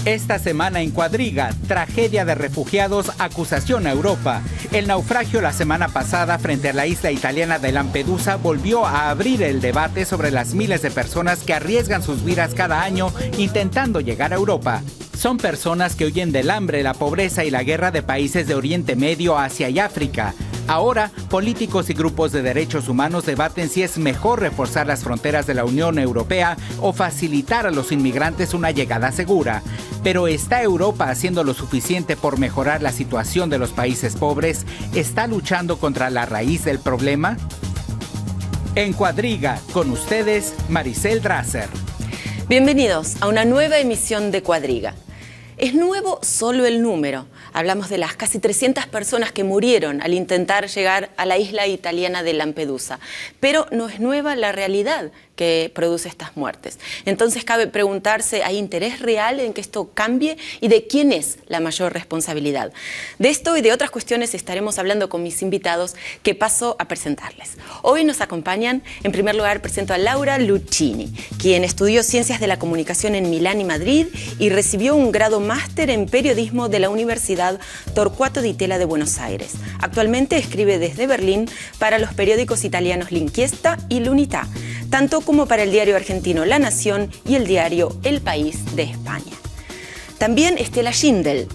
Esta semana en Cuadriga, tragedia de refugiados, acusación a Europa. El naufragio la semana pasada frente a la isla italiana de Lampedusa volvió a abrir el debate sobre las miles de personas que arriesgan sus vidas cada año intentando llegar a Europa. Son personas que huyen del hambre, la pobreza y la guerra de países de Oriente Medio, Asia y África. Ahora, políticos y grupos de derechos humanos debaten si es mejor reforzar las fronteras de la Unión Europea o facilitar a los inmigrantes una llegada segura. Pero ¿está Europa haciendo lo suficiente por mejorar la situación de los países pobres? ¿Está luchando contra la raíz del problema? En Cuadriga, con ustedes, Maricel Drasser. Bienvenidos a una nueva emisión de Cuadriga. Es nuevo solo el número. Hablamos de las casi 300 personas que murieron al intentar llegar a la isla italiana de Lampedusa. Pero no es nueva la realidad que produce estas muertes. Entonces cabe preguntarse, ¿hay interés real en que esto cambie? ¿Y de quién es la mayor responsabilidad? De esto y de otras cuestiones estaremos hablando con mis invitados, que paso a presentarles. Hoy nos acompañan, en primer lugar presento a Laura Luccini, quien estudió Ciencias de la Comunicación en Milán y Madrid y recibió un grado máster en Periodismo de la Universidad Torquato Di Tella de Buenos Aires. Actualmente escribe desde Berlín para los periódicos italianos L'Inchiesta y L'Unità, tanto como para el diario argentino La Nación y el diario El País de España. También Estela Schindel,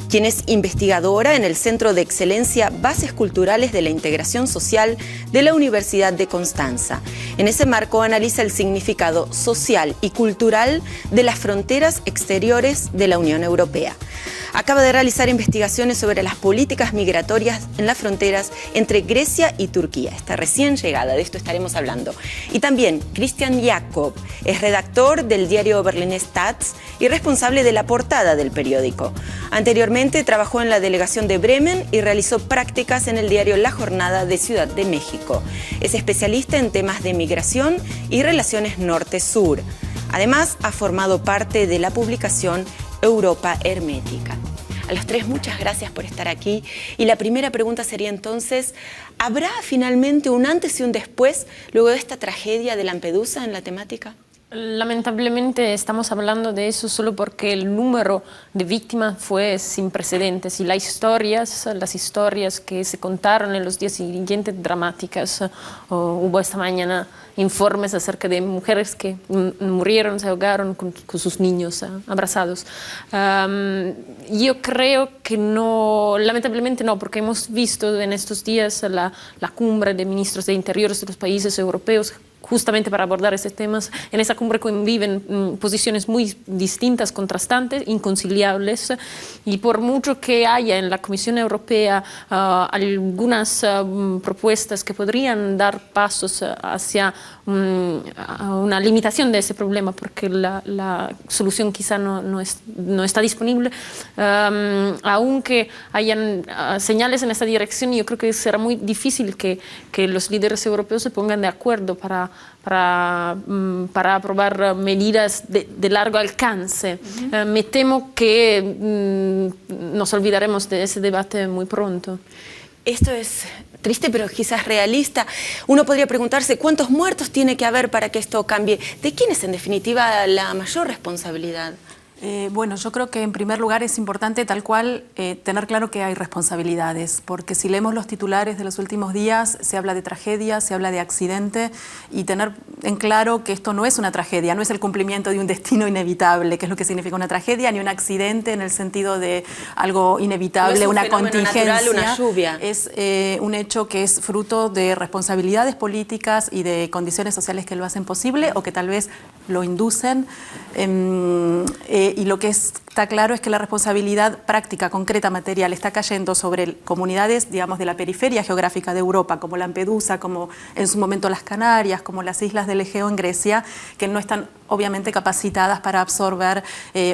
quien es investigadora en el Centro de Excelencia Bases Culturales de la Integración Social de la Universidad de Constanza. En ese marco analiza el significado social y cultural de las fronteras exteriores de la Unión Europea. Acaba de realizar investigaciones sobre las políticas migratorias en las fronteras entre Grecia y Turquía. Está recién llegada, de esto estaremos hablando. Y también Christian Jakob, es redactor del diario berlinés Taz y responsable de la portada del periódico. Anteriormente trabajó en la delegación de Bremen y realizó prácticas en el diario La Jornada de Ciudad de México. Es especialista en temas de migración y relaciones norte-sur. Además, ha formado parte de la publicación Europa Hermética. A los tres, muchas gracias por estar aquí. Y la primera pregunta sería entonces, ¿habrá finalmente un antes y un después luego de esta tragedia de Lampedusa en la temática? Lamentablemente estamos hablando de eso solo porque el número de víctimas fue sin precedentes y las historias que se contaron en los días siguientes dramáticas. Hubo esta mañana informes acerca de mujeres que murieron, se ahogaron con sus niños abrazados. Yo creo que no, lamentablemente no, porque hemos visto en estos días la cumbre de ministros de Interiores de los países europeos justamente para abordar estos temas. En esa cumbre conviven posiciones muy distintas, contrastantes, inconciliables, y por mucho que haya en la Comisión Europea algunas propuestas que podrían dar pasos hacia una limitación de ese problema, porque la solución quizá no está disponible, aunque hayan señales en esta dirección, yo creo que será muy difícil que los líderes europeos se pongan de acuerdo para aprobar medidas de largo alcance. Me temo que nos olvidaremos de ese debate muy pronto. Esto es triste, pero quizás realista. Uno podría preguntarse cuántos muertos tiene que haber para que esto cambie. ¿De quién es en definitiva la mayor responsabilidad? Bueno, yo creo que en primer lugar es importante tal cual tener claro que hay responsabilidades, porque si leemos los titulares de los últimos días se habla de tragedia, se habla de accidente, y tener en claro que esto no es una tragedia, no es el cumplimiento de un destino inevitable, que es lo que significa una tragedia, ni un accidente en el sentido de algo inevitable, no es una contingencia, natural, una lluvia. Es un hecho que es fruto de responsabilidades políticas y de condiciones sociales que lo hacen posible o que tal vez lo inducen. Y lo que está claro es que la responsabilidad práctica, concreta, material, está cayendo sobre comunidades, digamos, de la periferia geográfica de Europa, como Lampedusa, como en su momento las Canarias, como las islas del Egeo en Grecia, que no están obviamente capacitadas para absorber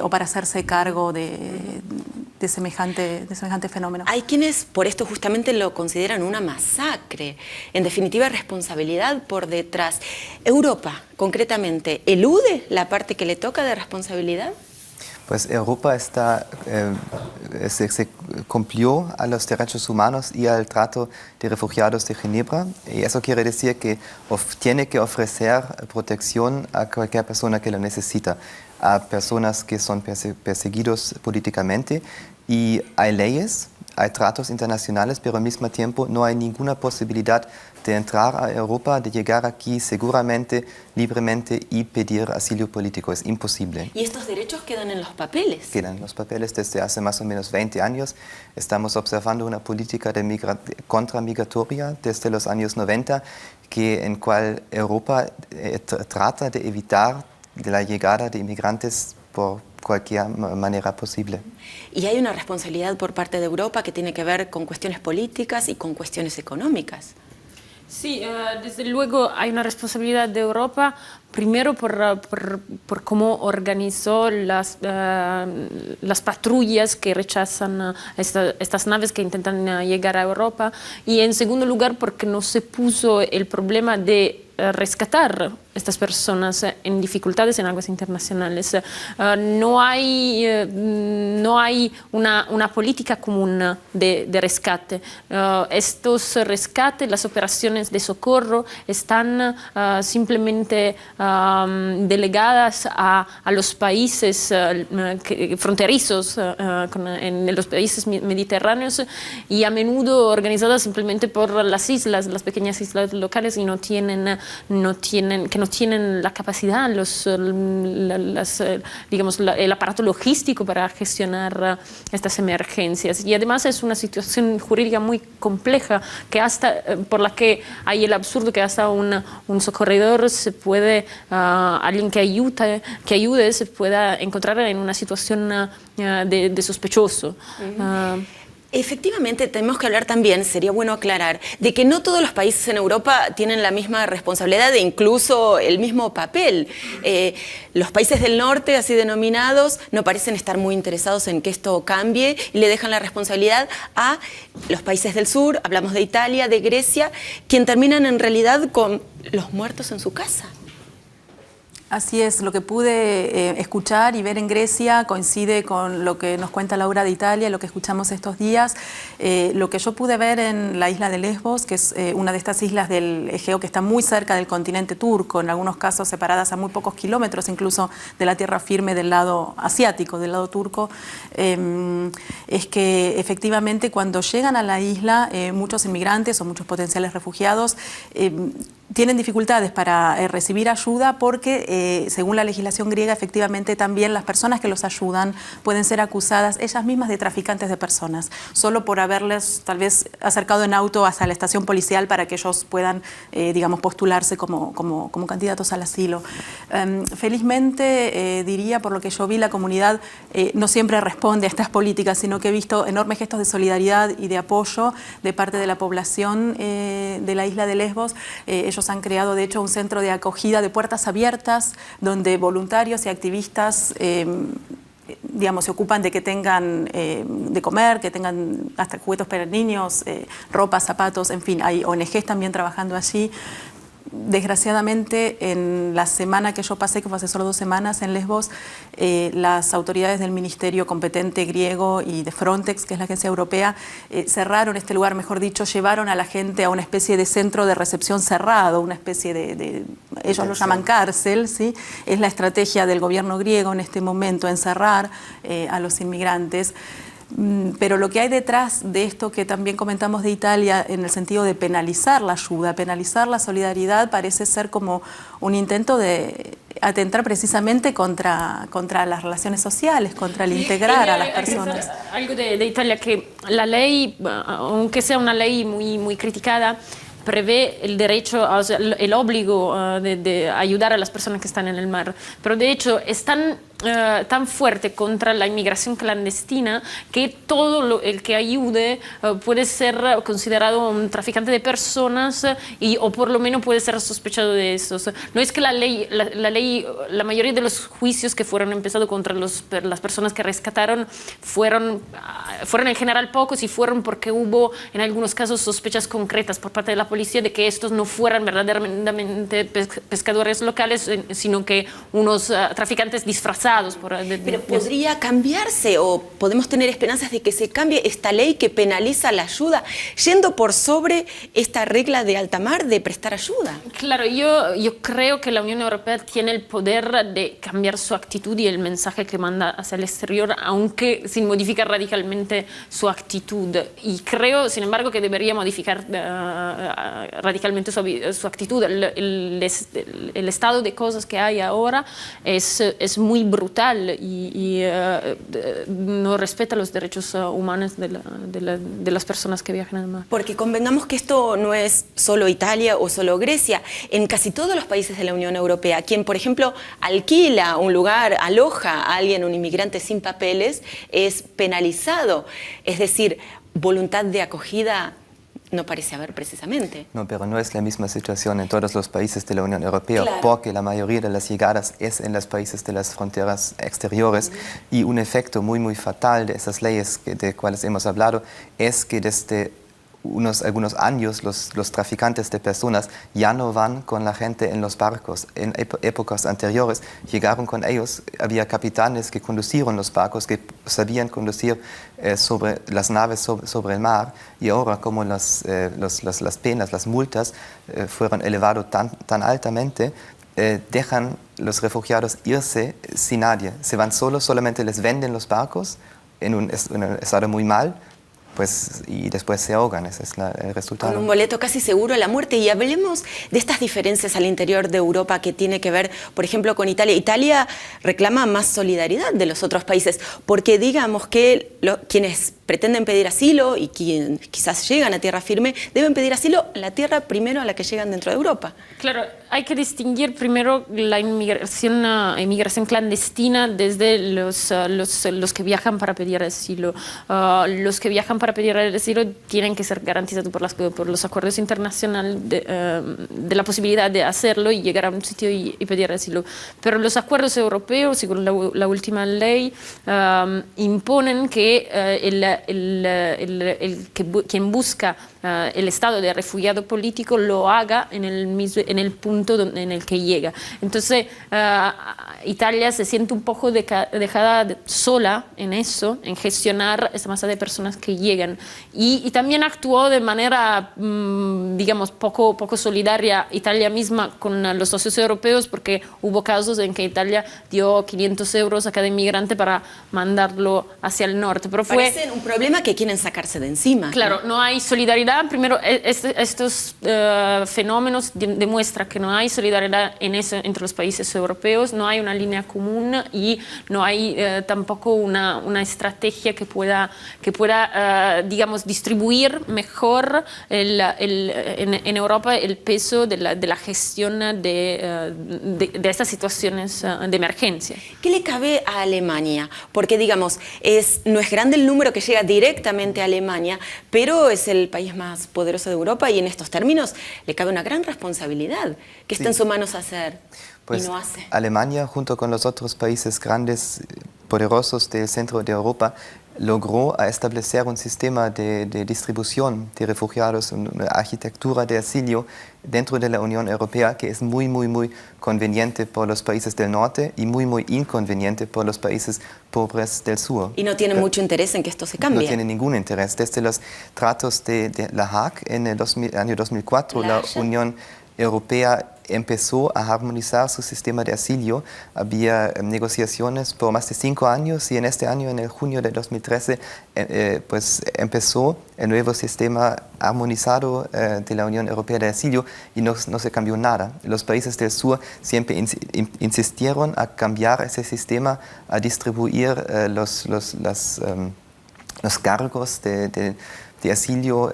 o para hacerse cargo de semejante fenómeno. Hay quienes por esto justamente lo consideran una masacre. En definitiva, responsabilidad por detrás. Europa, concretamente, ¿elude la parte que le toca de responsabilidad? Pues Europa se cumplió a los derechos humanos y al trato de refugiados de Ginebra, y eso quiere decir que tiene que ofrecer protección a cualquier persona que lo necesita. a personas que son perseguidos políticamente. Y hay leyes, hay tratos internacionales, pero al mismo tiempo no hay ninguna posibilidad de entrar a Europa, de llegar aquí seguramente, libremente y pedir asilo político. Es imposible. ¿Y estos derechos quedan en los papeles? Quedan en los papeles desde hace más o menos 20 años. Estamos observando una política contramigratoria desde los años 90, en cual Europa trata de evitar la llegada de inmigrantes por cualquier manera posible. Y hay una responsabilidad por parte de Europa que tiene que ver con cuestiones políticas y con cuestiones económicas. Sí, desde luego hay una responsabilidad de Europa, primero por cómo organizó las patrullas que rechazan estas naves que intentan llegar a Europa, y en segundo lugar porque no se puso el problema de rescatar estas personas en dificultades en aguas internacionales. No hay una política común de rescate. Estos rescates, las operaciones de socorro están simplemente delegadas a los países fronterizos, en los países mediterráneos, y a menudo organizadas simplemente por las islas, las pequeñas islas locales, y que no tienen la capacidad, el aparato logístico para gestionar estas emergencias. Y además es una situación jurídica muy compleja, por la que hay el absurdo que hasta un socorredor alguien que ayude se pueda encontrar en una situación de sospechoso. Efectivamente, tenemos que hablar también, sería bueno aclarar, de que no todos los países en Europa tienen la misma responsabilidad e incluso el mismo papel. Los países del norte, así denominados, no parecen estar muy interesados en que esto cambie y le dejan la responsabilidad a los países del sur, hablamos de Italia, de Grecia, quien terminan en realidad con los muertos en su casa. Así es, lo que pude escuchar y ver en Grecia coincide con lo que nos cuenta Laura de Italia, lo que escuchamos estos días. Lo que yo pude ver en la isla de Lesbos, que es una de estas islas del Egeo que está muy cerca del continente turco, en algunos casos separadas a muy pocos kilómetros incluso de la tierra firme del lado asiático, del lado turco, es que efectivamente cuando llegan a la isla muchos inmigrantes o muchos potenciales refugiados tienen dificultades para recibir ayuda porque, según la legislación griega, efectivamente también las personas que los ayudan pueden ser acusadas ellas mismas de traficantes de personas, solo por haberles tal vez acercado en auto hasta la estación policial para que ellos puedan, digamos, postularse como candidatos al asilo. Felizmente, diría, por lo que yo vi, la comunidad no siempre responde a estas políticas, sino que he visto enormes gestos de solidaridad y de apoyo de parte de la población de la isla de Lesbos. Ellos han creado, de hecho, un centro de acogida de puertas abiertas, donde voluntarios y activistas digamos, se ocupan de que tengan de comer, que tengan hasta juguetes para niños, ropa, zapatos, en fin, hay ONGs también trabajando allí. Desgraciadamente, en la semana que yo pasé, que fue hace solo 2 semanas en Lesbos, las autoridades del ministerio competente griego y de Frontex, que es la agencia europea, cerraron este lugar, mejor dicho, llevaron a la gente a una especie de centro de recepción cerrado, una especie de ellos lo llaman cárcel, ¿sí? Es la estrategia del gobierno griego en este momento, encerrar a los inmigrantes. Pero lo que hay detrás de esto que también comentamos de Italia, en el sentido de penalizar la ayuda, penalizar la solidaridad, parece ser como un intento de atentar precisamente contra las relaciones sociales, contra el integrar a las personas. Algo de Italia, que la ley, aunque sea una ley muy criticada, prevé el derecho, o sea, el obligo de ayudar a las personas que están en el mar. Pero de hecho es tan fuerte contra la inmigración clandestina que todo el que ayude puede ser considerado un traficante de personas o por lo menos puede ser sospechado de eso. No es que la mayoría de los juicios que fueron empezados contra las personas que rescataron fueron en general pocos, y fueron porque hubo en algunos casos sospechas concretas por parte de la policía de que estos no fueran verdaderamente pescadores locales, sino que unos traficantes disfrazados desplazados. Pero ¿podría cambiarse o podemos tener esperanzas de que se cambie esta ley que penaliza la ayuda, yendo por sobre esta regla de alta mar de prestar ayuda? Claro, yo creo que la Unión Europea tiene el poder de cambiar su actitud y el mensaje que manda hacia el exterior, aunque sin modificar radicalmente su actitud. Y creo, sin embargo, que debería modificar radicalmente su actitud. El estado de cosas que hay ahora es muy brutal y no respeta los derechos humanos de las personas que viajan al mar. Porque convengamos que esto no es solo Italia o solo Grecia. En casi todos los países de la Unión Europea, quien, por ejemplo, alquila un lugar, aloja a alguien, un inmigrante sin papeles, es penalizado. Es decir, voluntad de acogida no parece haber precisamente. No, pero no es la misma situación en todos los países de la Unión Europea, claro, porque la mayoría de las llegadas es en los países de las fronteras exteriores y un efecto muy, muy fatal de esas leyes de cuales hemos hablado es que desde algunos años los traficantes de personas ya no van con la gente en los barcos. En épocas anteriores llegaron con ellos, había capitanes que conducieron los barcos, que sabían conducir sobre las naves sobre el mar, y ahora como las penas, las multas fueron elevadas tan altamente, dejan los refugiados irse sin nadie. Se van solamente les venden los barcos en un estado muy mal, pues, y después se ahogan. Ese es el resultado. Con un boleto casi seguro a la muerte. Y hablemos de estas diferencias al interior de Europa que tiene que ver, por ejemplo, con Italia. Italia reclama más solidaridad de los otros países, porque digamos que quienes pretenden pedir asilo y quienes quizás llegan a tierra firme deben pedir asilo en la tierra primero a la que llegan dentro de Europa. Claro, hay que distinguir primero la inmigración clandestina desde los que viajan para pedir asilo. Los que viajan para pedir asilo tienen que ser garantizados por los acuerdos internacionales de la posibilidad de hacerlo y llegar a un sitio y pedir asilo. Pero los acuerdos europeos, según la última ley, imponen que quien busca el estado de refugiado político lo haga en el punto en el que llega. Entonces, Italia se siente un poco dejada sola en eso, en gestionar esa masa de personas que llegan. Y también actuó de manera, digamos, poco solidaria Italia misma con los socios europeos, porque hubo casos en que Italia dio 500 euros a cada inmigrante para mandarlo hacia el norte. Pero parecen un problema que quieren sacarse de encima. Claro, no hay solidaridad. Primero, estos fenómenos demuestran que no hay solidaridad entre los países europeos, no hay una línea común y no hay tampoco una estrategia que pueda digamos, distribuir mejor en Europa el peso de la gestión de estas situaciones de emergencia. ¿Qué le cabe a Alemania? Porque, digamos, no es grande el número que llega directamente a Alemania, pero es el país más poderoso de Europa y en estos términos le cabe una gran responsabilidad. ¿Qué está en sus manos hacer y no hace? Alemania, junto con los otros países grandes, poderosos del centro de Europa, logró establecer un sistema de distribución de refugiados, una arquitectura de asilo dentro de la Unión Europea que es muy, muy, muy conveniente por los países del norte y muy, muy inconveniente por los países pobres del sur. ¿Y no tiene mucho interés en que esto se cambie? No tiene ningún interés. Desde los tratos de La Hague en el año 2004, la Unión Europea empezó a armonizar su sistema de asilo. Había negociaciones por más de 5 años y en este año, en el junio de 2013, pues empezó el nuevo sistema armonizado de la Unión Europea de asilo y no se cambió nada. Los países del sur siempre insistieron a cambiar ese sistema, a distribuir los cargos de asilo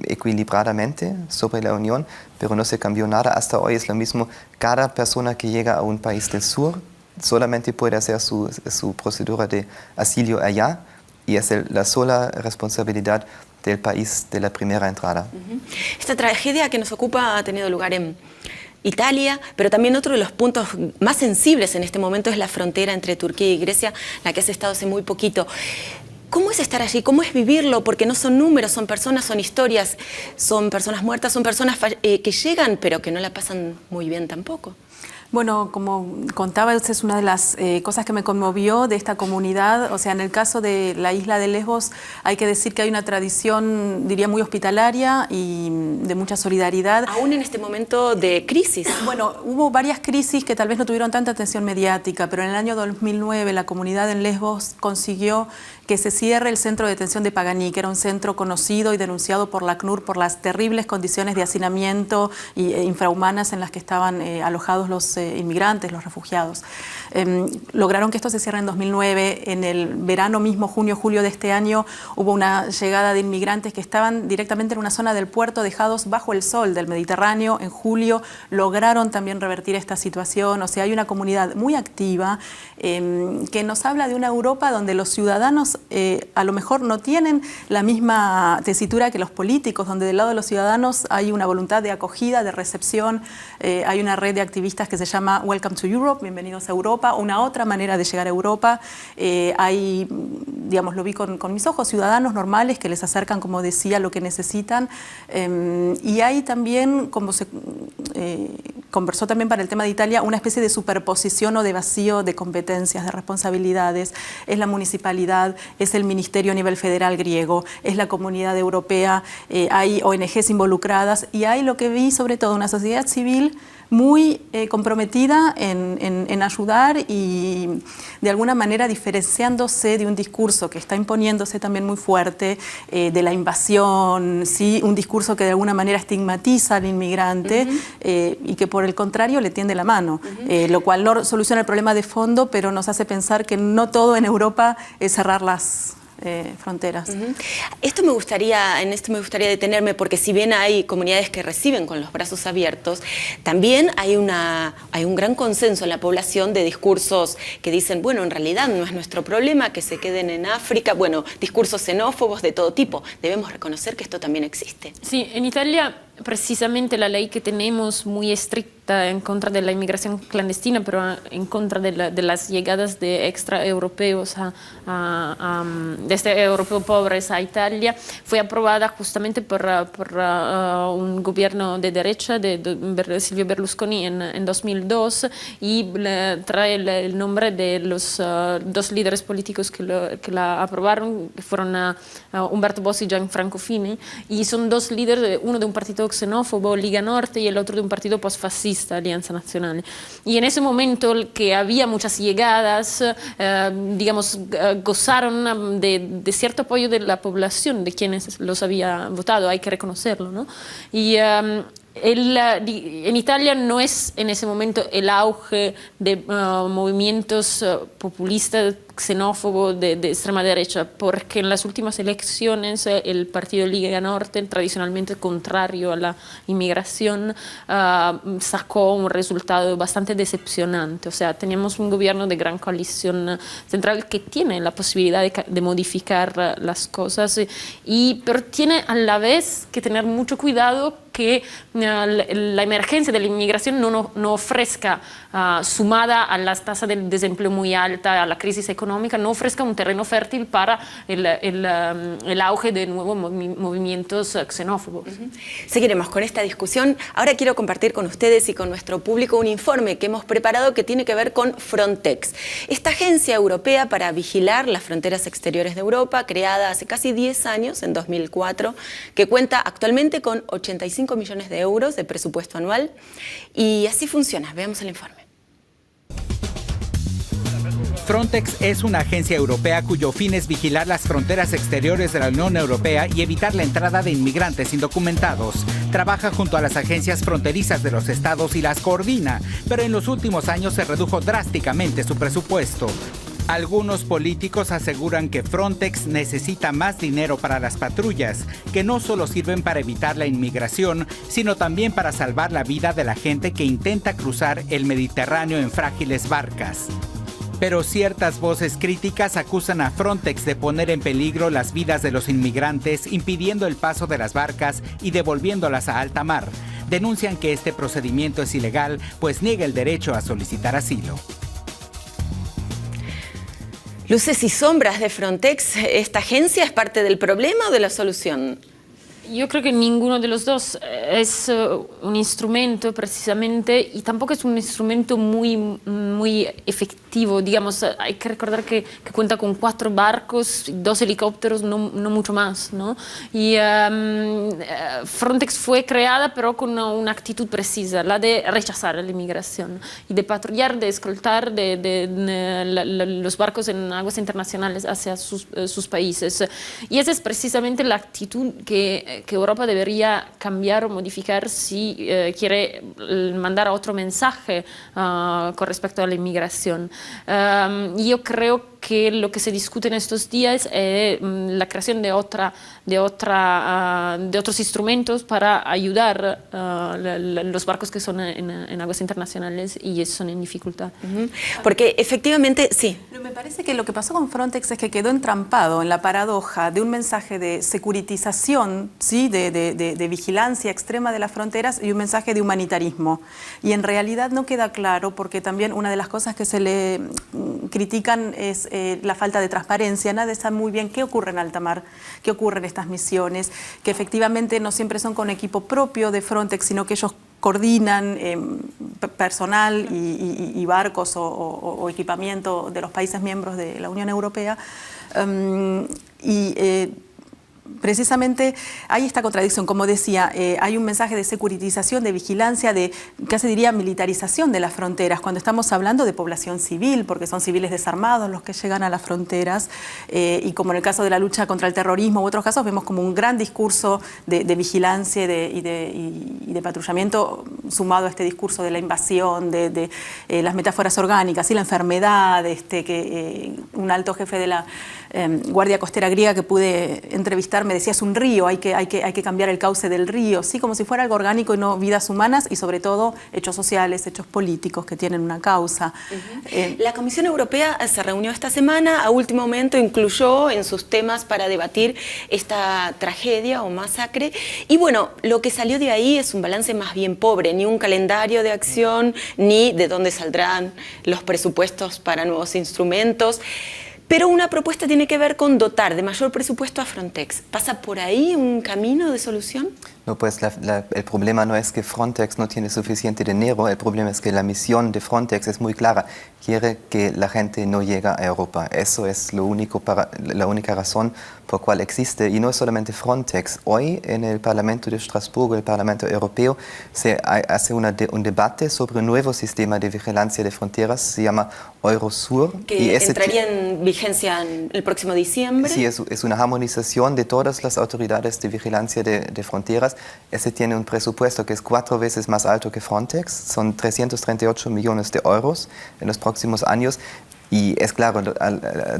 equilibradamente sobre la Unión, pero no se cambió nada. Hasta hoy es lo mismo. Cada persona que llega a un país del sur solamente puede hacer su procedura de asilo allá y es la sola responsabilidad del país de la primera entrada. Esta tragedia que nos ocupa ha tenido lugar en Italia, pero también otro de los puntos más sensibles en este momento es la frontera entre Turquía y Grecia, la que has estado hace muy poquito. ¿Cómo es estar allí? ¿Cómo es vivirlo? Porque no son números, son personas, son historias, son personas muertas, son personas que llegan, pero que no la pasan muy bien tampoco. Bueno, como contaba, esa es una de las cosas que me conmovió de esta comunidad. O sea, en el caso de la isla de Lesbos hay que decir que hay una tradición, diría, muy hospitalaria y de mucha solidaridad. Aún en este momento de crisis. Bueno, hubo varias crisis que tal vez no tuvieron tanta atención mediática, pero en el año 2009 la comunidad en Lesbos consiguió que se cierre el centro de detención de Paganí, que era un centro conocido y denunciado por la ACNUR por las terribles condiciones de hacinamiento e infrahumanas en las que estaban alojados los inmigrantes, los refugiados. Lograron que esto se cierre en 2009. En el verano mismo, junio, julio de este año, hubo una llegada de inmigrantes que estaban directamente en una zona del puerto dejados bajo el sol del Mediterráneo. En julio lograron también revertir esta situación. O sea, hay una comunidad muy activa que nos habla de una Europa donde los ciudadanos a lo mejor no tienen la misma tesitura que los políticos, donde del lado de los ciudadanos hay una voluntad de acogida, de recepción. Hay una red de activistas que se llama Welcome to Europe, bienvenidos a Europa, una otra manera de llegar a Europa. Hay, digamos, lo vi con mis ojos, ciudadanos normales que les acercan, como decía, lo que necesitan. Y hay también, como se conversó también para el tema de Italia, una especie de superposición o de vacío de competencias, de responsabilidades. Es la municipalidad, es el ministerio a nivel federal griego, es la comunidad europea, hay ONGs involucradas y hay, lo que vi, sobre todo una sociedad civil muy comprometida en ayudar y de alguna manera diferenciándose de un discurso que está imponiéndose también muy fuerte de la invasión, ¿sí? Un discurso que de alguna manera estigmatiza al inmigrante y que por el contrario le tiende la mano, lo cual no soluciona el problema de fondo, pero nos hace pensar que no todo en Europa es cerrar las fronteras. En esto me gustaría detenerme, porque si bien hay comunidades que reciben con los brazos abiertos, también hay un gran consenso en la población de discursos que dicen, bueno, en realidad no es nuestro problema que se queden en África, bueno, discursos xenófobos de todo tipo. Debemos reconocer que esto también existe. Sí, en Italia precisamente la ley que tenemos muy estricta en contra de la inmigración clandestina, pero en contra de las llegadas de extraeuropeos desde europeos pobres a Italia, fue aprobada justamente por un gobierno de derecha de Silvio Berlusconi en 2002 y trae el nombre de los dos líderes políticos que la aprobaron, que fueron Umberto Bossi y Gianfranco Fini, y son dos líderes, uno de un partido xenófobo, Liga Norte, y el otro de un partido posfascista, Alianza Nazionale. Y en ese momento que había muchas llegadas, digamos, gozaron de cierto apoyo de la población, de quienes los había votado, hay que reconocerlo, ¿no? Y en Italia no es en ese momento el auge de movimientos populistas, xenófobos de extrema derecha, porque en las últimas elecciones el partido Liga Norte, tradicionalmente contrario a la inmigración, sacó un resultado bastante decepcionante. O sea, teníamos un gobierno de gran coalición central que tiene la posibilidad de modificar las cosas, pero tiene a la vez que tener mucho cuidado que la emergencia de la inmigración no ofrezca, sumada a las tasas de desempleo muy alta, a la crisis económica, no ofrezca un terreno fértil para el auge de nuevos movimientos xenófobos. Seguiremos con esta discusión. Ahora quiero compartir con ustedes y con nuestro público un informe que hemos preparado que tiene que ver con Frontex, esta agencia europea para vigilar las fronteras exteriores de Europa, creada hace casi 10 años, en 2004, que cuenta actualmente con 85 millones de euros de presupuesto anual. Y así funciona. Veamos el informe. Frontex es una agencia europea cuyo fin es vigilar las fronteras exteriores de la Unión Europea y evitar la entrada de inmigrantes indocumentados. Trabaja junto a las agencias fronterizas de los estados y las coordina, pero en los últimos años se redujo drásticamente su presupuesto. Algunos políticos aseguran que Frontex necesita más dinero para las patrullas, que no solo sirven para evitar la inmigración, sino también para salvar la vida de la gente que intenta cruzar el Mediterráneo en frágiles barcas. Pero ciertas voces críticas acusan a Frontex de poner en peligro las vidas de los inmigrantes, impidiendo el paso de las barcas y devolviéndolas a alta mar. Denuncian que este procedimiento es ilegal, pues niega el derecho a solicitar asilo. Luces y sombras de Frontex. ¿Esta agencia es parte del problema o de la solución? Yo creo que ninguno de los dos es un instrumento precisamente y tampoco es un instrumento muy efectivo. Digamos, hay que recordar que cuenta con 4 barcos, 2 helicópteros, no mucho más, ¿no? Y Frontex fue creada pero con una actitud precisa, la de rechazar la inmigración y de patrullar, de escoltar los barcos en aguas internacionales hacia sus países. Y esa es precisamente la actitud que Europa debería cambiar o modificar si quiere mandar otro mensaje con respecto a la inmigración. Yo creo que lo que se discute en estos días es la creación de otros instrumentos para ayudar los barcos que son en aguas internacionales y son en dificultad. Porque efectivamente, sí. Me parece que lo que pasó con Frontex es que quedó entrampado en la paradoja de un mensaje de securitización, ¿sí? de vigilancia extrema de las fronteras y un mensaje de humanitarismo. Y en realidad no queda claro, porque también una de las cosas que se le critican es la falta de transparencia. Nadie sabe muy bien qué ocurre en alta mar, qué ocurre en estas misiones, que efectivamente no siempre son con equipo propio de Frontex, sino que ellos coordinan personal y barcos o equipamiento de los países miembros de la Unión Europea. Precisamente hay esta contradicción, como decía, hay un mensaje de securitización, de vigilancia, de casi diría militarización de las fronteras, cuando estamos hablando de población civil, porque son civiles desarmados los que llegan a las fronteras, y como en el caso de la lucha contra el terrorismo u otros casos, vemos como un gran discurso de vigilancia y de patrullamiento sumado a este discurso de la invasión, de las metáforas orgánicas y la enfermedad, que un alto jefe de la Guardia Costera griega que pude entrevistar me decía: es un río, hay que cambiar el cauce del río, sí, como si fuera algo orgánico y no vidas humanas y sobre todo hechos sociales, hechos políticos que tienen una causa. La Comisión Europea se reunió esta semana, a último momento incluyó en sus temas para debatir esta tragedia o masacre y bueno, lo que salió de ahí es un balance más bien pobre, ni un calendario de acción, ni de dónde saldrán los presupuestos para nuevos instrumentos. Pero una propuesta tiene que ver con dotar de mayor presupuesto a Frontex. ¿Pasa por ahí un camino de solución? No, pues el problema no es que Frontex no tiene suficiente dinero, el problema es que la misión de Frontex es muy clara. Quiere que la gente no llegue a Europa. Eso es la única razón por cual existe. Y no es solamente Frontex. Hoy en el Parlamento de Estrasburgo, el Parlamento Europeo, se hace un debate sobre un nuevo sistema de vigilancia de fronteras, se llama Eurosur. Que entraría en vigencia en el próximo diciembre. Sí, es una armonización de todas las autoridades de vigilancia de fronteras. Ese tiene un presupuesto que es 4 veces más alto que Frontex, son 338 millones de euros en los próximos años. Y es claro,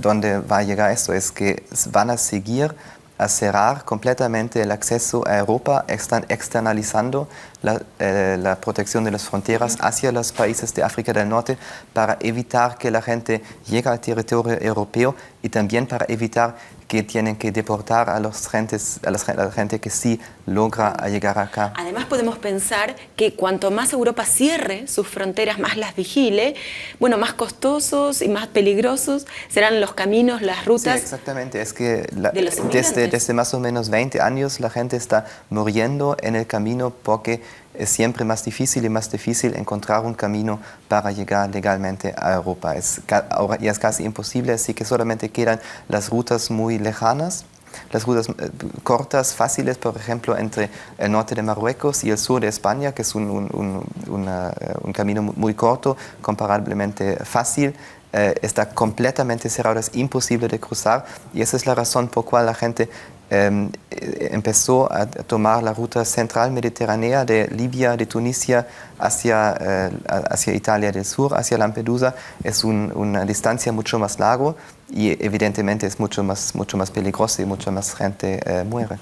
dónde va a llegar esto, es que van a seguir a cerrar completamente el acceso a Europa, están externalizando la protección de las fronteras hacia los países de África del Norte para evitar que la gente llegue al territorio europeo y también para evitar que tienen que deportar a la gente que sí logra llegar acá. Además podemos pensar que cuanto más Europa cierre sus fronteras, más las vigile, bueno, más costosos y más peligrosos serán los caminos, las rutas. Sí, exactamente. Es que desde más o menos 20 años la gente está muriendo en el camino porque es siempre más difícil encontrar un camino para llegar legalmente a Europa. Ahora ya es casi imposible, así que solamente quedan las rutas muy lejanas, las rutas cortas, fáciles, por ejemplo, entre el norte de Marruecos y el sur de España, que es un camino muy corto, comparablemente fácil. Está completamente cerrado, es imposible de cruzar y esa es la razón por la cual la gente empezó a tomar la ruta central mediterránea de Libia, de Tunisia hacia Italia del Sur, hacia Lampedusa. Es una distancia mucho más larga y evidentemente es mucho más peligroso y mucha más gente muere.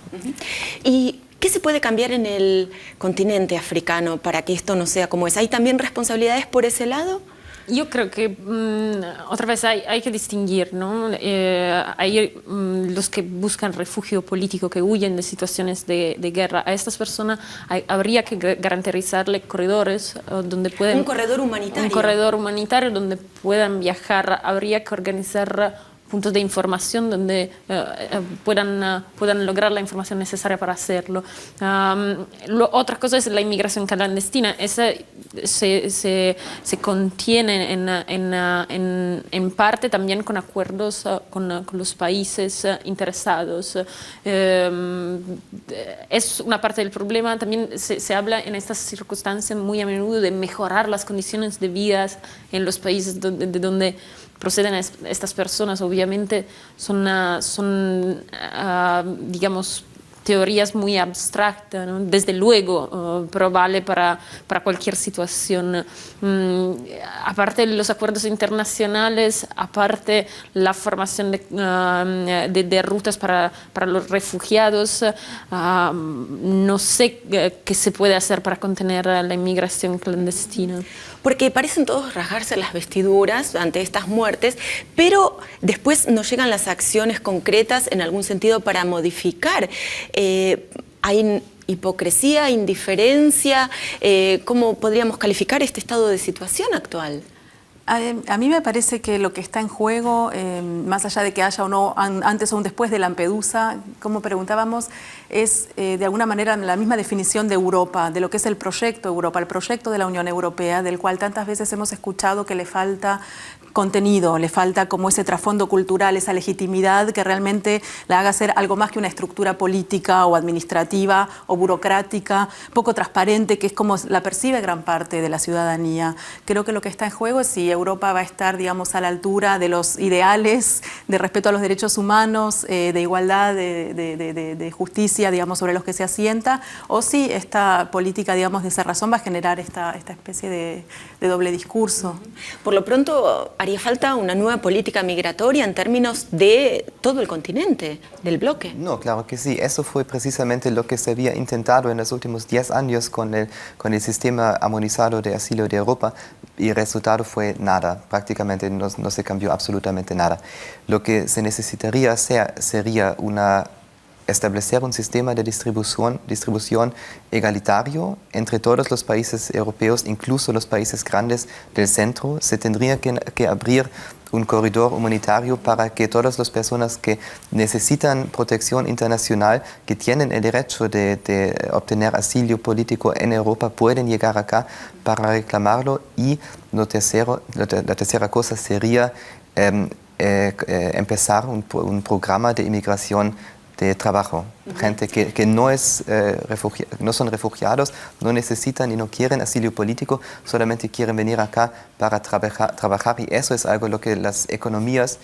¿Y qué se puede cambiar en el continente africano para que esto no sea como es? ¿Hay también responsabilidades por ese lado? Yo creo que otra vez hay que distinguir, ¿no? Hay los que buscan refugio político, que huyen de situaciones de guerra. A estas personas habría que garantizarle corredores donde pueden... Un corredor humanitario. Un corredor humanitario donde puedan viajar. Habría que organizar puntos de información donde puedan lograr la información necesaria para hacerlo. Otra cosa es la inmigración clandestina. Esa se contiene en parte también con acuerdos con los países interesados. Es una parte del problema. También se habla en estas circunstancias muy a menudo de mejorar las condiciones de vida en los países de donde proceden estas personas. Obviamente son digamos, teorías muy abstractas, ¿no? Desde luego, pero vale para cualquier situación. Aparte de los acuerdos internacionales, aparte la formación de rutas para los refugiados, no sé qué se puede hacer para contener la inmigración clandestina. Porque parecen todos rasgarse las vestiduras ante estas muertes, pero después no llegan las acciones concretas en algún sentido para modificar. Hay hipocresía, indiferencia. ¿Cómo podríamos calificar este estado de situación actual? A mí me parece que lo que está en juego, más allá de que haya o no antes o un después de Lampedusa, como preguntábamos, es de alguna manera la misma definición de Europa, de lo que es el proyecto Europa, el proyecto de la Unión Europea, del cual tantas veces hemos escuchado que le falta contenido, le falta como ese trasfondo cultural, esa legitimidad que realmente la haga ser algo más que una estructura política o administrativa o burocrática, poco transparente, que es como la percibe gran parte de la ciudadanía. Creo que lo que está en juego es si Europa va a estar, digamos, a la altura de los ideales de respeto a los derechos humanos, de igualdad, de justicia, digamos, sobre los que se asienta, o si esta política, digamos, de cerrazón va a generar esta especie de doble discurso. Por lo pronto, haría falta una nueva política migratoria en términos de todo el continente, del bloque. No, claro que sí. Eso fue precisamente lo que se había intentado en los últimos 10 años con el sistema armonizado de asilo de Europa, y el resultado fue nada. Prácticamente no se cambió absolutamente nada. Lo que se necesitaría hacer sería establecer un sistema de distribución egalitario entre todos los países europeos, incluso los países grandes del centro. Se tendría que abrir un corredor humanitario para que todas las personas que necesitan protección internacional, que tienen el derecho de obtener asilo político en Europa, pueden llegar acá para reclamarlo. Y la tercera cosa sería empezar un programa de inmigración de trabajo. Gente que no son refugiados, no necesitan y no quieren asilo político, solamente quieren venir acá para trabajar, y eso es algo lo que las economías,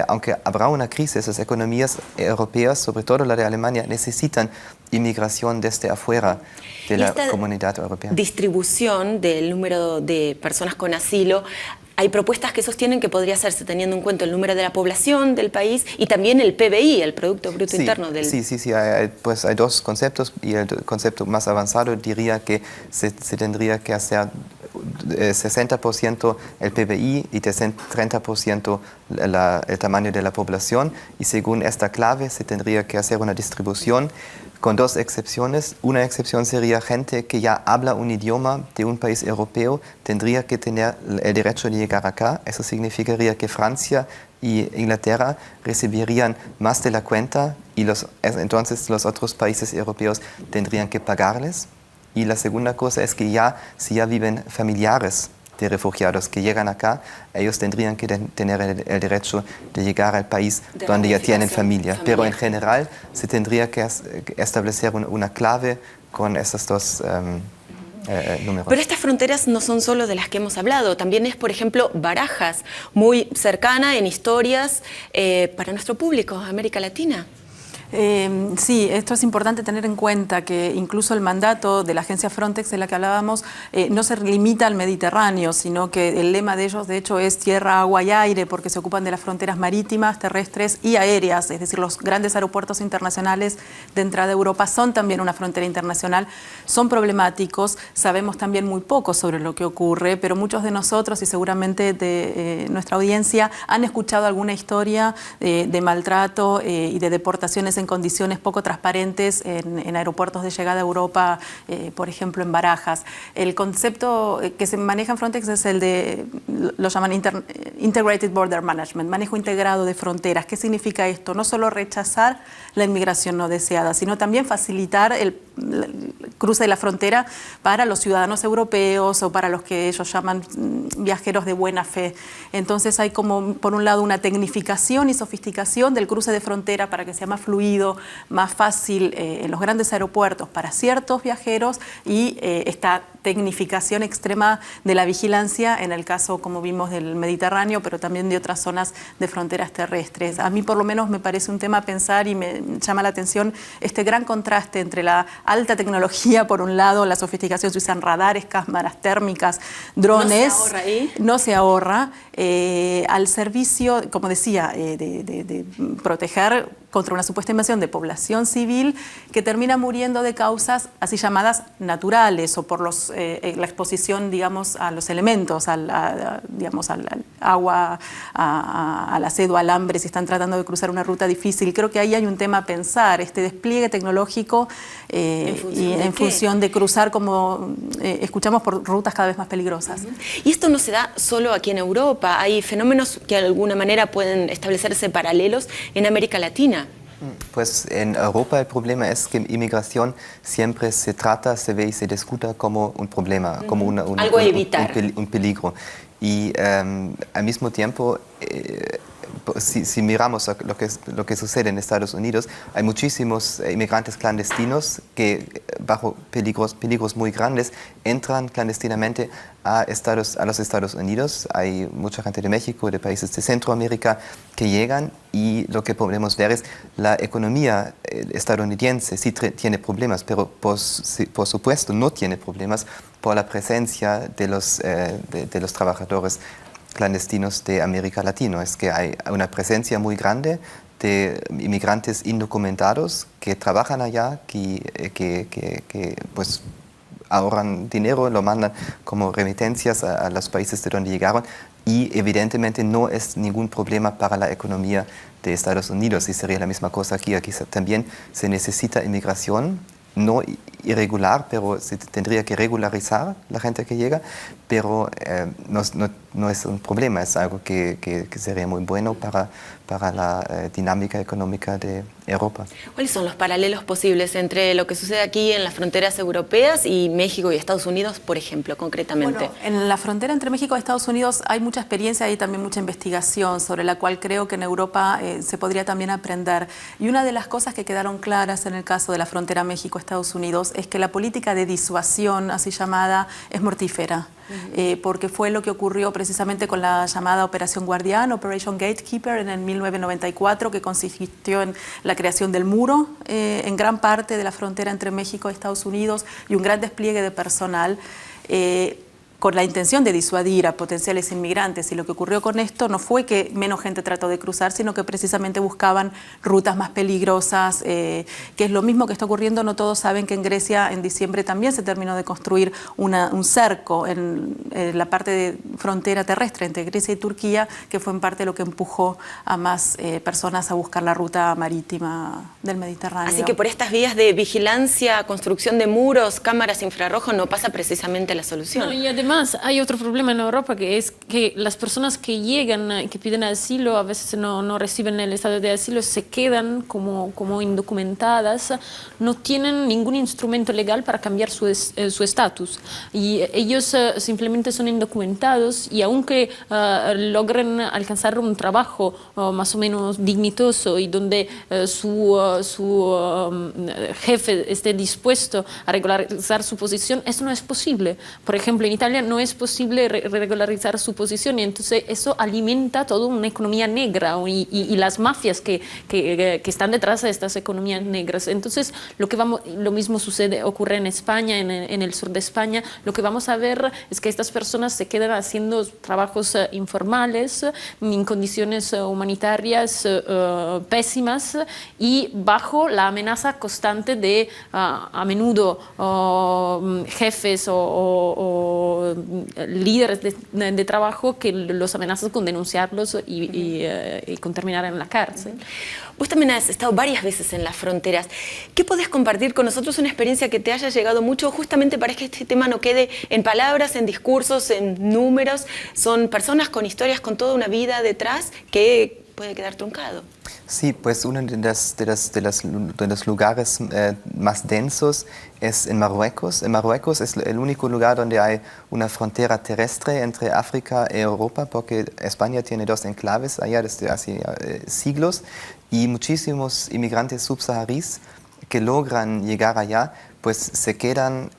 aunque habrá una crisis, las economías europeas, sobre todo la de Alemania, necesitan inmigración desde afuera de la comunidad europea. Distribución del número de personas con asilo. Hay propuestas que sostienen que podría hacerse teniendo en cuenta el número de la población del país y también el PBI, el Producto Bruto Interno del... Sí. Hay dos conceptos, y el concepto más avanzado diría que se tendría que hacer 60% el PBI y 30% el tamaño de la población, y según esta clave se tendría que hacer una distribución con dos excepciones. Una excepción sería gente que ya habla un idioma de un país europeo, tendría que tener el derecho de llegar acá. Eso significaría que Francia y Inglaterra recibirían más de la cuenta, y entonces los otros países europeos tendrían que pagarles. Y la segunda cosa es que si ya viven familiares de refugiados que llegan acá, ellos tendrían que tener el derecho de llegar al país donde ya tienen familia. Pero en general se tendría que establecer una clave con esos dos números. Pero estas fronteras no son solo de las que hemos hablado, también es, por ejemplo, Barajas, muy cercana en historias para nuestro público, América Latina. Sí, esto es importante tener en cuenta, que incluso el mandato de la agencia Frontex de la que hablábamos no se limita al Mediterráneo, sino que el lema de ellos de hecho es tierra, agua y aire, porque se ocupan de las fronteras marítimas, terrestres y aéreas, es decir, los grandes aeropuertos internacionales de entrada a Europa son también una frontera internacional, son problemáticos, sabemos también muy poco sobre lo que ocurre, pero muchos de nosotros y seguramente de nuestra audiencia han escuchado alguna historia de maltrato y de deportaciones veces en condiciones poco transparentes en aeropuertos de llegada a Europa, por ejemplo en Barajas. El concepto que se maneja en Frontex es el de, lo llaman Integrated Border Management, manejo integrado de fronteras. ¿Qué significa esto? No solo rechazar la inmigración no deseada, sino también facilitar el cruce de la frontera para los ciudadanos europeos o para los que ellos llaman viajeros de buena fe. Entonces hay como, por un lado, una tecnificación y sofisticación del cruce de frontera para que sea más fluido, más fácil en los grandes aeropuertos para ciertos viajeros y esta tecnificación extrema de la vigilancia en el caso, como vimos, del Mediterráneo, pero también de otras zonas de fronteras terrestres. A mí por lo menos me parece un tema a pensar y me llama la atención este gran contraste entre la alta tecnología, por un lado, la sofisticación, se usan radares, cámaras térmicas, drones. ¿No se ahorra ahí? No se ahorra, al servicio, como decía, de proteger contra una supuesta invasión de población civil que termina muriendo de causas así llamadas naturales o por la exposición, digamos, a los elementos, digamos, al agua, al acedo, al hambre, si están tratando de cruzar una ruta difícil. Creo que ahí hay un tema a pensar, este despliegue tecnológico en función de cruzar, como escuchamos, por rutas cada vez más peligrosas. Y esto no se da solo aquí en Europa, hay fenómenos que de alguna manera pueden establecerse paralelos en América Latina. Pues en Europa el problema es que inmigración siempre se trata, se ve y se discuta como un problema, como algo a evitar. Un peligro. Y al mismo tiempo, si miramos lo que sucede en Estados Unidos, hay muchísimos inmigrantes clandestinos que bajo peligros muy grandes entran clandestinamente a los Estados Unidos. Hay mucha gente de México, de países de Centroamérica que llegan y lo que podemos ver es la economía estadounidense sí tiene problemas, pero por supuesto no tiene problemas por la presencia de los trabajadores clandestinos de América Latina. Es que hay una presencia muy grande de inmigrantes indocumentados que trabajan allá, que pues ahorran dinero, lo mandan como remitencias a los países de donde llegaron y evidentemente no es ningún problema para la economía de Estados Unidos y sería la misma cosa aquí. Aquí también se necesita inmigración, no irregular, pero se tendría que regularizar la gente que llega, pero no es un problema, es algo que sería muy bueno para la dinámica económica de Europa. ¿Cuáles son los paralelos posibles entre lo que sucede aquí en las fronteras europeas y México y Estados Unidos, por ejemplo, concretamente? Bueno, en la frontera entre México y Estados Unidos hay mucha experiencia y también mucha investigación sobre la cual creo que en Europa se podría también aprender. Y una de las cosas que quedaron claras en el caso de la frontera México-Estados Unidos es que la política de disuasión, así llamada, es mortífera. Porque fue lo que ocurrió precisamente con la llamada Operación Guardián, Operation Gatekeeper, en el 1994, que consistió en la creación del muro en gran parte de la frontera entre México y Estados Unidos y un gran despliegue de personal con la intención de disuadir a potenciales inmigrantes. Y lo que ocurrió con esto no fue que menos gente trató de cruzar, sino que precisamente buscaban rutas más peligrosas, que es lo mismo que está ocurriendo. No todos saben que en Grecia en diciembre también se terminó de construir un cerco en la parte de frontera terrestre entre Grecia y Turquía, que fue en parte lo que empujó a más personas a buscar la ruta marítima del Mediterráneo. Así que por estas vías de vigilancia, construcción de muros, cámaras infrarrojos, no pasa precisamente la solución. No, y además hay otro problema en Europa, que es que las personas que llegan, que piden asilo, a veces no reciben el estado de asilo, se quedan como indocumentadas, no tienen ningún instrumento legal para cambiar su estatus. Y ellos simplemente son indocumentados y aunque logren alcanzar un trabajo más o menos dignitoso y donde su jefe esté dispuesto a regularizar su posición, eso no es posible. Por ejemplo, en Italia no es posible regularizar su posición y entonces eso alimenta toda una economía negra y las mafias que están detrás de estas economías negras. Entonces lo mismo ocurre en España, en el sur de España. Lo que vamos a ver es que estas personas se quedan haciendo trabajos informales en condiciones humanitarias pésimas y bajo la amenaza constante de a menudo jefes o líderes de trabajo que los amenazan con denunciarlos y con terminar en la cárcel. Vos también has estado varias veces en las fronteras. ¿Qué podés compartir con nosotros, una experiencia que te haya llegado mucho, justamente para que este tema no quede en palabras, en discursos, en números? Son personas con historias, con toda una vida detrás que puede quedar truncado. Sí, pues uno de los lugares más densos es en Marruecos. En Marruecos es el único lugar donde hay una frontera terrestre entre África y Europa, porque España tiene dos enclaves allá desde hace siglos, y muchísimos inmigrantes subsaharís que logran llegar allá, pues se quedan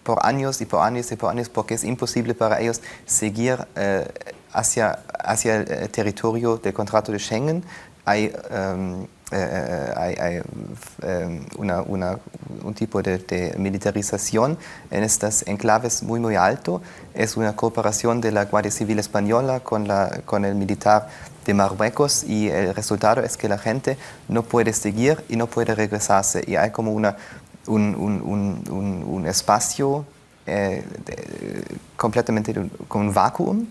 por años y por años y por años, porque es imposible para ellos seguir hacia el territorio del contrato de Schengen. Hay un tipo de militarización en estas enclaves muy alto. Es una cooperación de la Guardia Civil Española con el militar de Marruecos, y el resultado es que la gente no puede seguir y no puede regresarse, y hay como un espacio completamente con un vacuum.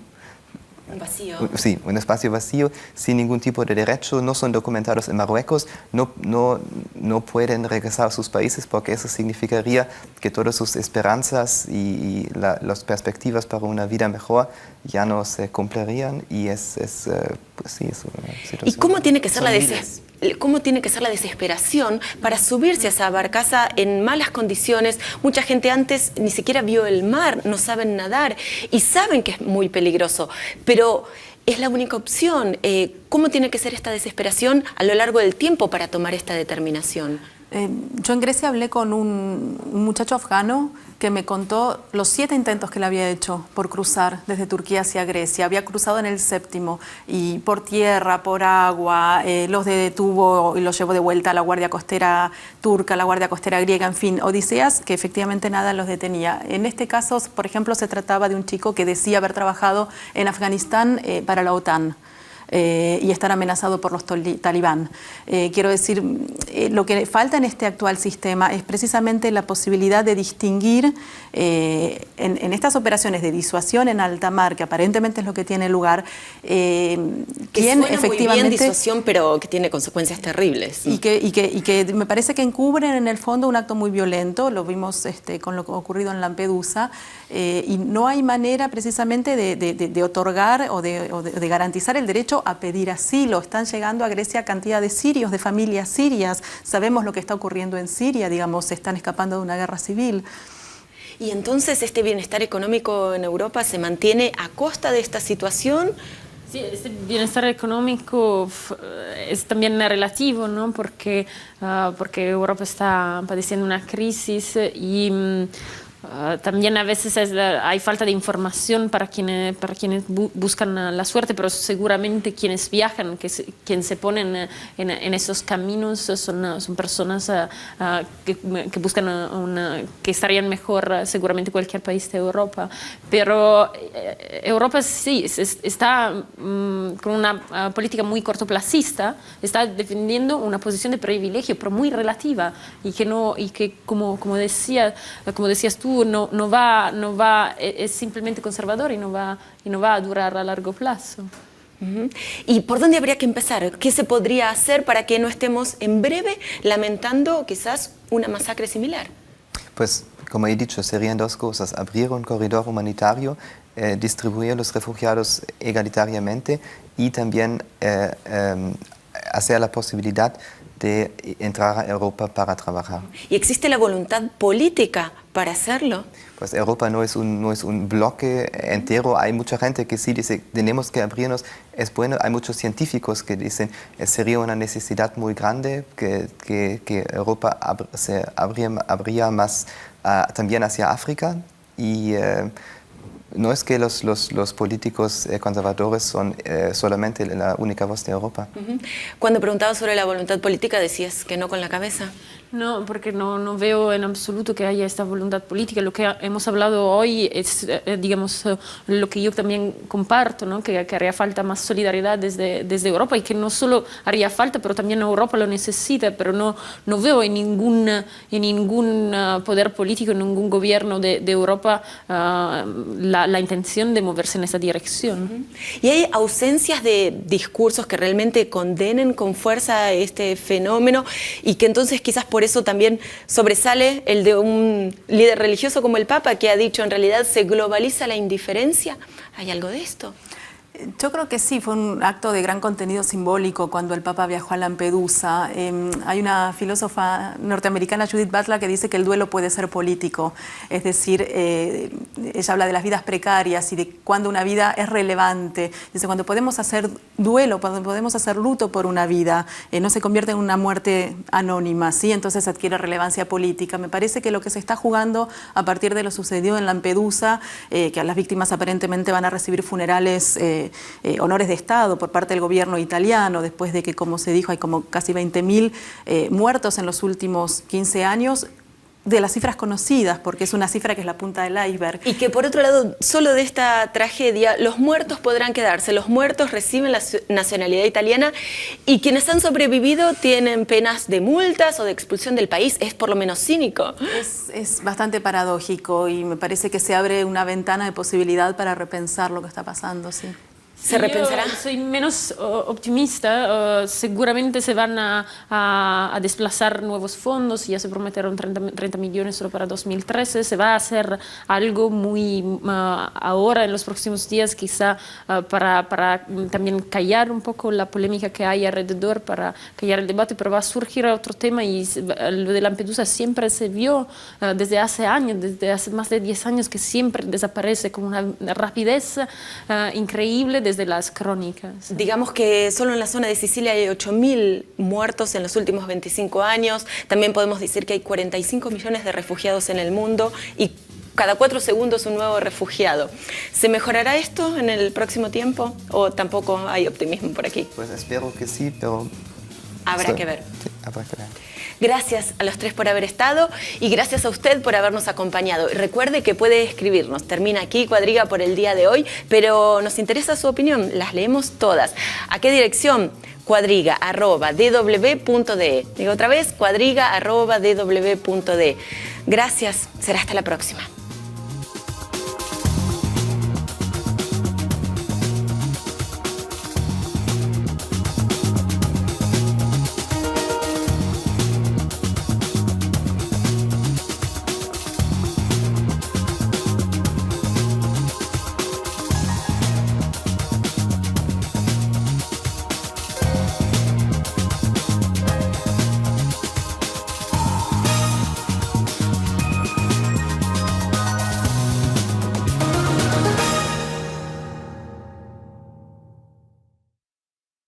Un vacío. Sí, un espacio vacío, sin ningún tipo de derecho, no son documentados en Marruecos, no pueden regresar a sus países, porque eso significaría que todas sus esperanzas y las perspectivas para una vida mejor ya no se cumplirían, y pues sí, es una situación. ¿Y cómo tiene que ser ¿Cómo tiene que ser la desesperación para subirse a esa barcaza en malas condiciones? Mucha gente antes ni siquiera vio el mar, no saben nadar y saben que es muy peligroso, pero es la única opción. ¿Cómo tiene que ser esta desesperación a lo largo del tiempo para tomar esta determinación? Yo en Grecia hablé con un muchacho afgano que me contó los 7 intentos que le había hecho por cruzar desde Turquía hacia Grecia. Había cruzado en el 7º, y por tierra, por agua, los detuvo y los llevó de vuelta a la Guardia Costera turca, a la Guardia Costera griega, en fin, odiseas que efectivamente nada los detenía. En este caso, por ejemplo, se trataba de un chico que decía haber trabajado en Afganistán para la OTAN. Y estar amenazado por los talibán. Quiero decir, lo que falta en este actual sistema es precisamente la posibilidad de distinguir en estas operaciones de disuasión en alta mar, que aparentemente es lo que tiene lugar, quién efectivamente... Muy bien disuasión, pero que tiene consecuencias terribles. Y que me parece que encubren en el fondo un acto muy violento, lo vimos con lo ocurrido en Lampedusa, y no hay manera precisamente de otorgar o de garantizar el derecho a pedir asilo. Están llegando a Grecia cantidad de sirios, de familias sirias. Sabemos lo que está ocurriendo en Siria, digamos, se están escapando de una guerra civil. ¿Y entonces este bienestar económico en Europa se mantiene a costa de esta situación? Sí, este bienestar económico es también relativo, ¿no? Porque Europa está padeciendo una crisis y también a veces hay falta de información para quienes buscan la suerte, pero seguramente quienes viajan, quienes se ponen en esos caminos son personas que buscan que estarían mejor seguramente cualquier país de Europa. Pero Europa sí está con una política muy cortoplacista, está defendiendo una posición de privilegio, pero muy relativa, y que como decías tú, es simplemente conservador y no va a durar a largo plazo. ¿Y por dónde habría que empezar? ¿Qué se podría hacer para que no estemos en breve lamentando quizás una masacre similar? Pues, como he dicho, serían dos cosas: abrir un corredor humanitario, distribuir los refugiados egalitariamente, y también hacer la posibilidad de entrar a Europa para trabajar. ¿Y existe la voluntad política para hacerlo? Pues Europa no es un bloque entero. Hay mucha gente que sí dice, tenemos que abrirnos. Es bueno, hay muchos científicos que dicen, sería una necesidad muy grande que Europa se abría más también hacia África. Y no es que los políticos conservadores son solamente la única voz de Europa. Cuando preguntabas sobre la voluntad política, decías que no con la cabeza. No, porque no veo en absoluto que haya esta voluntad política. Lo que hemos hablado hoy es, digamos, lo que yo también comparto, ¿no? Que haría falta más solidaridad desde Europa y que no solo haría falta, pero también Europa lo necesita, pero no veo en ningún poder político, en ningún gobierno de Europa la intención de moverse en esa dirección. ¿Y hay ausencias de discursos que realmente condenen con fuerza este fenómeno y que entonces quizás por eso también sobresale el de un líder religioso como el Papa, que ha dicho en realidad se globaliza la indiferencia? ¿Hay algo de esto? Yo creo que sí, fue un acto de gran contenido simbólico cuando el Papa viajó a Lampedusa. Hay una filósofa norteamericana, Judith Butler, que dice que el duelo puede ser político. Es decir, ella habla de las vidas precarias y de cuando una vida es relevante. Dice, cuando podemos hacer duelo, cuando podemos hacer luto por una vida, no se convierte en una muerte anónima, ¿sí? Entonces adquiere relevancia política. Me parece que lo que se está jugando a partir de lo sucedido en Lampedusa, que a las víctimas aparentemente van a recibir funerales honores de Estado por parte del gobierno italiano, después de que, como se dijo, hay como casi 20.000 muertos en los últimos 15 años, de las cifras conocidas, porque es una cifra que es la punta del iceberg. Y que por otro lado, solo de esta tragedia, los muertos podrán quedarse, los muertos reciben la nacionalidad italiana y quienes han sobrevivido tienen penas de multas o de expulsión del país. Es por lo menos cínico. Es bastante paradójico y me parece que se abre una ventana de posibilidad para repensar lo que está pasando, sí. ¿Se repensará? Yo soy menos optimista. Seguramente se van a desplazar nuevos fondos. Ya se prometieron 30 millones solo para 2013. Se va a hacer algo muy ahora, en los próximos días, quizá para también callar un poco la polémica que hay alrededor, para callar el debate, pero va a surgir otro tema y lo de Lampedusa siempre se vio desde hace años, desde hace más de 10 años, que siempre desaparece con una rapidez increíble desde las crónicas. Digamos que solo en la zona de Sicilia hay 8.000 muertos en los últimos 25 años. También podemos decir que hay 45 millones de refugiados en el mundo y cada 4 segundos un nuevo refugiado. ¿Se mejorará esto en el próximo tiempo o tampoco hay optimismo por aquí? Pues espero que sí, pero... Habrá que ver. Sí, habrá que ver. Gracias a los tres por haber estado y gracias a usted por habernos acompañado. Recuerde que puede escribirnos. Termina aquí Cuadriga por el día de hoy, pero nos interesa su opinión. Las leemos todas. ¿A qué dirección? cuadriga@dw.de. Digo otra vez, cuadriga@dw.de. Gracias. Será hasta la próxima.